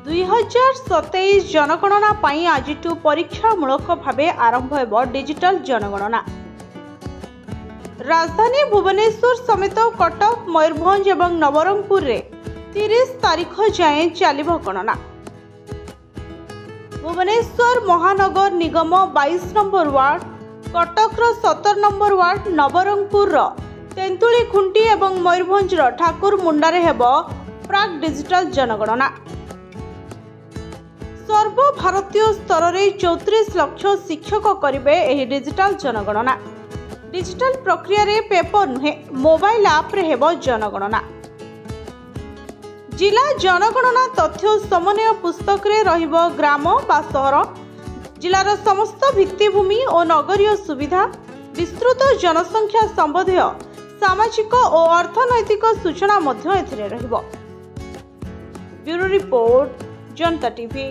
(2027) जनगणना पाई आजिठु परीक्षामूलक भावे आरंभ हेब डिजिटल जनगणना। राजधानी भुवनेश्वर समेत कटक, मयूरभंज और नवरंगपुर रे 30 तारीख जाए चलिब गणना। भुवनेश्वर महानगर निगम 22 number ward, Cuttack 17 number ward, Nabarangpur Tentulikhunti और मयूरभंज ठाकुर मुंडारे हेब प्राक डिजिटल जनगणना। सर्वभारतीय स्तर में 34 लाख शिक्षक करेंगे यह डिजिटल जनगणना। डिजिटल प्रक्रिया रे पेपर नुहे मोबाइल आप रे हेब जनगणना। जिला जनगणना तथ्य समन्वय पुस्तक रे रहिब ग्राम बा सहर, जिलार समस्त भित्तिभूमि और नगरीय सुविधा, विस्तृत जनसंख्या संबंधी सामाजिक और अर्थनैतिक सूचना मध्य एथिरे रहिब। ब्यूरो रिपोर्ट, जनता टीवी।